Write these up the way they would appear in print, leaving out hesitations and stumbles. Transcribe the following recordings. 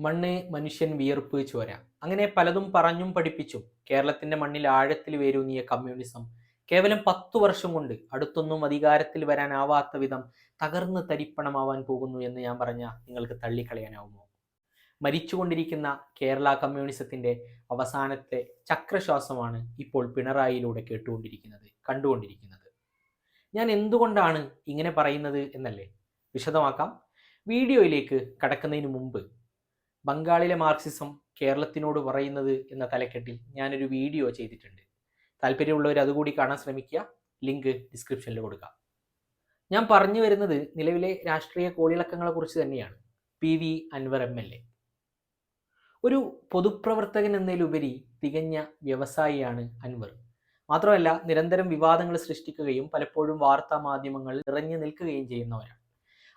മണ്ണ്, മനുഷ്യൻ, വിയർപ്പ്, ചോര, അങ്ങനെ പലതും പറഞ്ഞും പഠിപ്പിച്ചും കേരളത്തിന്റെ മണ്ണിൽ ആഴത്തിൽ വേരൂന്നിയ കമ്മ്യൂണിസം കേവലം 10 വർഷം കൊണ്ട് അടുത്തൊന്നും അധികാരത്തിൽ വരാനാവാത്ത വിധം തകർന്ന് തരിപ്പണമാവാൻ പോകുന്നു എന്ന് ഞാൻ പറഞ്ഞ നിങ്ങൾക്ക് തള്ളിക്കളയാനാവുമോ? മരിച്ചുകൊണ്ടിരിക്കുന്ന കേരള കമ്മ്യൂണിസത്തിന്റെ അവസാനത്തെ ചക്രശ്വാസമാണ് ഇപ്പോൾ പിണറായിയിലൂടെ കണ്ടുകൊണ്ടിരിക്കുന്നത്. ഞാൻ എന്തുകൊണ്ടാണ് ഇങ്ങനെ പറയുന്നത് എന്നല്ലേ? വിശദമാക്കാം. വീഡിയോയിലേക്ക് കടക്കുന്നതിന് മുമ്പ് ബംഗാളിലെ മാർക്സിസം കേരളത്തിനോട് പറയുന്നത് എന്ന തലക്കെട്ടിൽ ഞാനൊരു വീഡിയോ ചെയ്തിട്ടുണ്ട്. താല്പര്യമുള്ളവർ അതുകൂടി കാണാൻ ശ്രമിക്കുക. ലിങ്ക് ഡിസ്ക്രിപ്ഷനിൽ കൊടുക്കാം. ഞാൻ പറഞ്ഞു വരുന്നത് നിലവിലെ രാഷ്ട്രീയ കോളിളക്കങ്ങളെ കുറിച്ച് തന്നെയാണ്. PV അൻവർ MLA ഒരു പൊതുപ്രവർത്തകൻ എന്നതിലുപരി തികഞ്ഞ വ്യവസായിയാണ് അൻവർ. മാത്രമല്ല, നിരന്തരം വിവാദങ്ങൾ സൃഷ്ടിക്കുകയും പലപ്പോഴും വാർത്താ മാധ്യമങ്ങളിൽ നിറഞ്ഞു നിൽക്കുകയും ചെയ്യുന്നവരാണ്.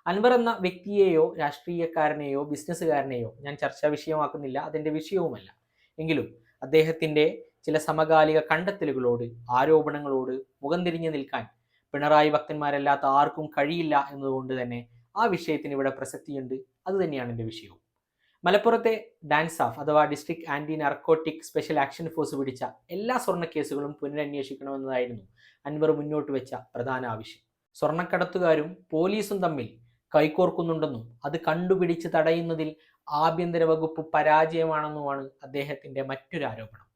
അൻവർ എന്ന വ്യക്തിയെയോ രാഷ്ട്രീയക്കാരനെയോ ബിസിനസ്സുകാരനെയോ ഞാൻ ചർച്ചാ വിഷയമാക്കുന്നില്ല, അതിൻ്റെ വിഷയവുമല്ല. എങ്കിലും അദ്ദേഹത്തിൻ്റെ ചില സമകാലിക കണ്ടെത്തലുകളോട്, ആരോപണങ്ങളോട് മുഖം തിരിഞ്ഞു നിൽക്കാൻ പിണറായി ഭക്തന്മാരല്ലാത്ത ആർക്കും കഴിയില്ല എന്നതുകൊണ്ട് തന്നെ ആ വിഷയത്തിന് ഇവിടെ പ്രസക്തിയുണ്ട്. അതുതന്നെയാണ് എൻ്റെ വിഷയവും. മലപ്പുറത്തെ ഡാൻസാഫ് അഥവാ district anti narcotic special action force പിടിച്ച എല്ലാ സ്വർണ്ണ കേസുകളും പുനരന്വേഷിക്കണമെന്നതായിരുന്നു അൻവർ മുന്നോട്ട് വെച്ച പ്രധാന ആവശ്യം. സ്വർണ്ണക്കടത്തുകാരും പോലീസും തമ്മിൽ കൈകോർക്കുന്നുണ്ടെന്നും അത് കണ്ടുപിടിച്ച് തടയുന്നതിൽ ആഭ്യന്തര വകുപ്പ് പരാജയമാണെന്നുമാണ് അദ്ദേഹത്തിന്റെ മറ്റൊരു ആരോപണം.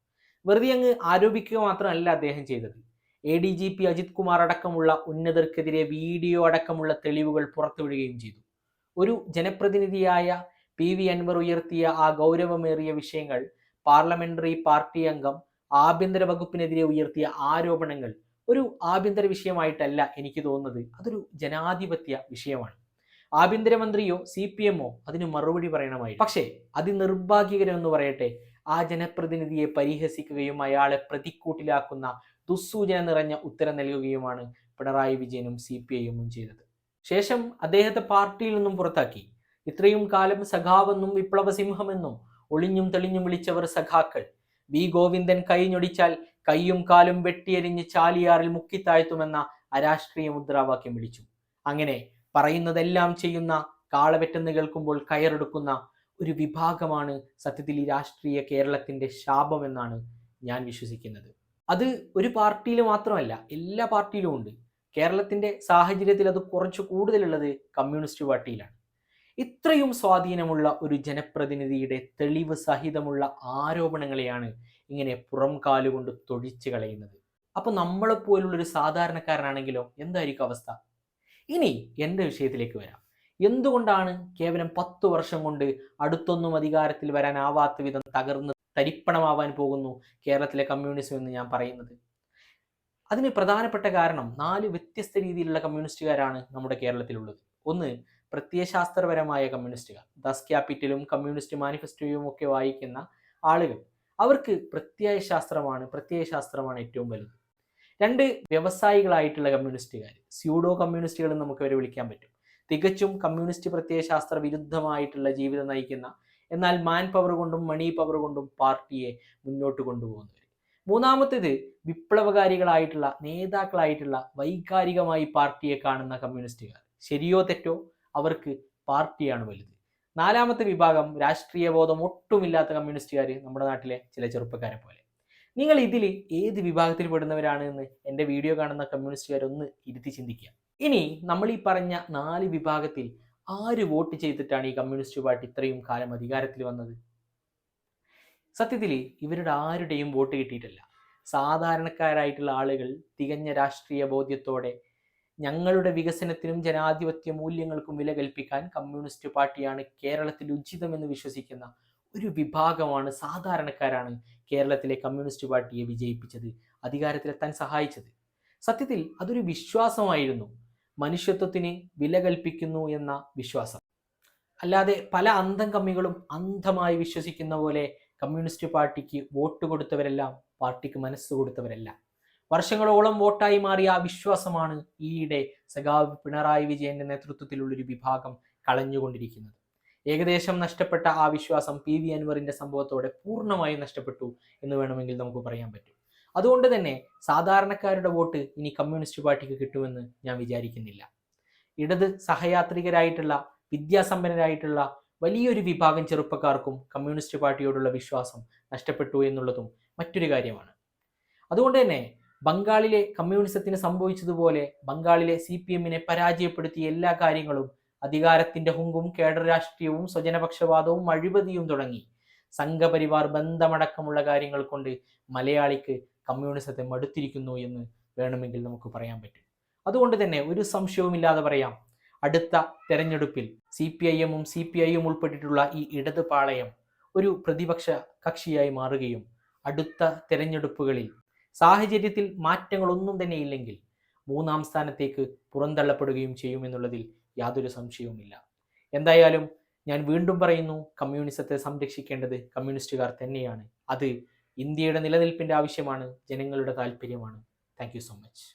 വെറുതെ അങ്ങ് ആരോപിക്കുക മാത്രമല്ല അദ്ദേഹം ചെയ്തത്. ADGP അജിത് കുമാർ അടക്കമുള്ള ഉന്നതർക്കെതിരെ വീഡിയോ അടക്കമുള്ള തെളിവുകൾ പുറത്തുവിടുകയും ചെയ്തു. ഒരു ജനപ്രതിനിധിയായ PV അൻവർ ഉയർത്തിയ ആ ഗൗരവമേറിയ വിഷയങ്ങൾ, പാർലമെന്ററി പാർട്ടി അംഗം ആഭ്യന്തര വകുപ്പിനെതിരെ ഉയർത്തിയ ആരോപണങ്ങൾ ഒരു ആഭ്യന്തര വിഷയമായിട്ടല്ല എനിക്ക് തോന്നുന്നത്. അതൊരു ജനാധിപത്യ വിഷയമാണ്. ആഭ്യന്തരമന്ത്രിയോ CPMോ അതിന് മറുപടി പറയണമായി. പക്ഷേ അതിനിർഭാഗ്യകരമെന്ന് പറയട്ടെ, ആ ജനപ്രതിനിധിയെ പരിഹസിക്കുകയും അയാളെ പ്രതിക്കൂട്ടിലാക്കുന്ന ദുസ്സൂചന നിറഞ്ഞ ഉത്തരം നൽകുകയുമാണ് പിണറായി വിജയനും CPIഎമ്മും ചെയ്തത്. ശേഷം അദ്ദേഹത്തെ പാർട്ടിയിൽ നിന്നും പുറത്താക്കി. ഇത്രയും കാലം സഖാവെന്നും വിപ്ലവസിംഹമെന്നും ഒളിഞ്ഞും തെളിഞ്ഞും വിളിച്ചവർ സഖാക്കൾ V ഗോവിന്ദൻ കൈഞ്ഞൊടിച്ചാൽ കൈയും കാലും വെട്ടിയെരിഞ്ഞ് ചാലിയാറിൽ മുക്കിത്താഴ്ത്തുമെന്ന അരാഷ്ട്രീയ മുദ്രാവാക്യം വിളിച്ചു. അങ്ങനെ പറയുന്നതെല്ലാം ചെയ്യുന്ന, കാളവെട്ടെന്ന് കേൾക്കുമ്പോൾ കയറെടുക്കുന്ന ഒരു വിഭാഗമാണ് സത്യത്തിൽ ഈ രാഷ്ട്രീയ കേരളത്തിന്റെ ശാപമെന്നാണ് ഞാൻ വിശ്വസിക്കുന്നത്. അത് ഒരു പാർട്ടിയിൽ മാത്രമല്ല, എല്ലാ പാർട്ടിയിലും ഉണ്ട്. കേരളത്തിന്റെ സാഹചര്യത്തിൽ അത് കുറച്ചു കൂടുതലുള്ളത് കമ്മ്യൂണിസ്റ്റ് പാർട്ടിയിലാണ്. ഇത്രയും സ്വാധീനമുള്ള ഒരു ജനപ്രതിനിധിയുടെ തെളിവ് സഹിതമുള്ള ആരോപണങ്ങളെയാണ് ഇങ്ങനെ പുറം കാലുകൊണ്ട് തൊഴിച്ചു കളയുന്നത്. അപ്പൊ നമ്മളെപ്പോലുള്ളൊരു സാധാരണക്കാരനാണെങ്കിലോ എന്തായിരിക്കും അവസ്ഥ? ഇനി എൻ്റെ വിഷയത്തിലേക്ക് വരാം. എന്തുകൊണ്ടാണ് കേവലം 10 വർഷം കൊണ്ട് അടുത്തൊന്നും അധികാരത്തിൽ വരാനാവാത്ത വിധം തകർന്ന് തരിപ്പണമാവാൻ പോകുന്നു കേരളത്തിലെ കമ്മ്യൂണിസം എന്ന് ഞാൻ പറയുന്നത്? അതിന് പ്രധാനപ്പെട്ട കാരണം 4 വ്യത്യസ്ത രീതിയിലുള്ള കമ്മ്യൂണിസ്റ്റുകാരാണ് നമ്മുടെ കേരളത്തിലുള്ളത്. ഒന്ന്, പ്രത്യയശാസ്ത്രപരമായ കമ്മ്യൂണിസ്റ്റുകാർ. ദാസ് ക്യാപിറ്റലും കമ്മ്യൂണിസ്റ്റ് മാനിഫെസ്റ്റോയും ഒക്കെ വായിക്കുന്ന ആളുകൾ. അവർക്ക് പ്രത്യയശാസ്ത്രമാണ് ഏറ്റവും വലുത്. 2, വ്യവസായികളായിട്ടുള്ള കമ്മ്യൂണിസ്റ്റുകാർ. സ്യൂഡോ കമ്മ്യൂണിസ്റ്റുകൾ നമുക്ക് അവരെ വിളിക്കാൻ പറ്റും. തികച്ചും കമ്മ്യൂണിസ്റ്റ് പ്രത്യയശാസ്ത്ര വിരുദ്ധമായിട്ടുള്ള ജീവിതം നയിക്കുന്ന, എന്നാൽ മാൻ പവർ കൊണ്ടും മണി പവർ കൊണ്ടും പാർട്ടിയെ മുന്നോട്ട് കൊണ്ടുപോകുന്നവർ. മൂന്നാമത്തേത്, വിപ്ലവകാരികളായിട്ടുള്ള നേതാക്കളായിട്ടുള്ള വൈകാരികമായി പാർട്ടിയെ കാണുന്ന കമ്മ്യൂണിസ്റ്റുകാർ. ശരിയോ തെറ്റോ അവർക്ക് പാർട്ടിയാണ് വലുത്. 4ാമത്തെ വിഭാഗം, രാഷ്ട്രീയ ബോധം ഒട്ടുമില്ലാത്ത കമ്മ്യൂണിസ്റ്റുകാർ, നമ്മുടെ നാട്ടിലെ ചില ചെറുപ്പക്കാരെ പോലെ. നിങ്ങൾ ഇതിൽ ഏത് വിഭാഗത്തിൽ പെടുന്നവരാണ് എന്ന് എൻ്റെ വീഡിയോ കാണുന്ന കമ്മ്യൂണിസ്റ്റുകാരൊന്ന് ഇരുത്തി ചിന്തിക്കുക. ഇനി നമ്മൾ ഈ പറഞ്ഞ 4 വിഭാഗത്തിൽ ആര് വോട്ട് ചെയ്തിട്ടാണ് ഈ കമ്മ്യൂണിസ്റ്റ് പാർട്ടി ഇത്രയും കാലം അധികാരത്തിൽ വന്നത്? സത്യത്തിൽ ഇവരുടെ ആരുടെയും വോട്ട് കിട്ടിയിട്ടല്ല. സാധാരണക്കാരായിട്ടുള്ള ആളുകൾ തികഞ്ഞ രാഷ്ട്രീയ ബോധ്യത്തോടെ ഞങ്ങളുടെ വികസനത്തിനും ജനാധിപത്യ മൂല്യങ്ങൾക്കും വില കൽപ്പിക്കാൻ കമ്മ്യൂണിസ്റ്റ് പാർട്ടിയാണ് കേരളത്തിൽ ഉചിതമെന്ന് വിശ്വസിക്കുന്ന ഒരു വിഭാഗമാണ്, സാധാരണക്കാരാണ് കേരളത്തിലെ കമ്മ്യൂണിസ്റ്റ് പാർട്ടിയെ വിജയിപ്പിച്ചത്, അധികാരത്തിലെത്താൻ സഹായിച്ചത്. സത്യത്തിൽ അതൊരു വിശ്വാസമായിരുന്നു, മനുഷ്യത്വത്തിന് വില കൽപ്പിക്കുന്നു എന്ന വിശ്വാസം. അല്ലാതെ പല അന്ധം കമ്മികളും അന്ധമായി വിശ്വസിക്കുന്ന പോലെ കമ്മ്യൂണിസ്റ്റ് പാർട്ടിക്ക് വോട്ട് കൊടുത്തവരെല്ലാം പാർട്ടിക്ക് മനസ്സ് കൊടുത്തവരല്ല. വർഷങ്ങളോളം വോട്ടായി മാറിയ ആ വിശ്വാസമാണ് ഈയിടെ സഖാവ് പിണറായി വിജയന്റെ നേതൃത്വത്തിലുള്ളൊരു വിഭാഗം കളഞ്ഞുകൊണ്ടിരിക്കുന്നത്. ഏകദേശം നഷ്ടപ്പെട്ട ആ വിശ്വാസം PV അൻവറിന്റെ സംഭവത്തോടെ പൂർണ്ണമായും നഷ്ടപ്പെട്ടു എന്ന് വേണമെങ്കിൽ നമുക്ക് പറയാൻ പറ്റും. അതുകൊണ്ട് തന്നെ സാധാരണക്കാരുടെ വോട്ട് ഇനി കമ്മ്യൂണിസ്റ്റ് പാർട്ടിക്ക് കിട്ടുമെന്ന് ഞാൻ വിചാരിക്കുന്നില്ല. ഇടത് സഹയാത്രികരായിട്ടുള്ള, വിദ്യാസമ്പന്നരായിട്ടുള്ള, വലിയൊരു വിഭാഗം ചെറുപ്പക്കാർക്കും കമ്മ്യൂണിസ്റ്റ് പാർട്ടിയോടുള്ള വിശ്വാസം നഷ്ടപ്പെട്ടു എന്നുള്ളതും മറ്റൊരു കാര്യമാണ്. അതുകൊണ്ട് തന്നെ ബംഗാളിലെ കമ്മ്യൂണിസത്തിന് സംഭവിച്ചതുപോലെ ബംഗാളിലെ CPM-നെ പരാജയപ്പെടുത്തിയ എല്ലാ കാര്യങ്ങളും അധികാരത്തിന്റെ ഹുങ്കും കേഡർ രാഷ്ട്രീയവും സ്വജനപക്ഷപാതവും അഴിമതിയും തുടങ്ങി സംഘപരിവാർ ബന്ധമടക്കമുള്ള കാര്യങ്ങൾ കൊണ്ട് മലയാളിക്ക് കമ്മ്യൂണിസത്തെ മടുത്തിരിക്കുന്നു എന്ന് വേണമെങ്കിൽ നമുക്ക് പറയാൻ പറ്റും. അതുകൊണ്ട് തന്നെ ഒരു സംശയവുമില്ലാതെ പറയാം, അടുത്ത തെരഞ്ഞെടുപ്പിൽ CPIM-ഉം CPI-യും ഉൾപ്പെട്ടിട്ടുള്ള ഈ ഇടത് പാളയം ഒരു പ്രതിപക്ഷ കക്ഷിയായി മാറുകയും അടുത്ത തെരഞ്ഞെടുപ്പുകളിൽ സാഹചര്യത്തിൽ മാറ്റങ്ങളൊന്നും തന്നെ ഇല്ലെങ്കിൽ 3-ാം സ്ഥാനത്തേക്ക് പുറന്തള്ളപ്പെടുകയും ചെയ്യുമെന്നുള്ളതിൽ യാതൊരു സംശയവുമില്ല. എന്തായാലും ഞാൻ വീണ്ടും പറയുന്നു, കമ്മ്യൂണിസത്തെ സംരക്ഷിക്കേണ്ടത് കമ്മ്യൂണിസ്റ്റുകാർ തന്നെയാണ്. അത് ഇന്ത്യയുടെ നിലനിൽപ്പിന്റെ ആവശ്യമാണ്, ജനങ്ങളുടെ താല്പര്യമാണ്. Thank you so much.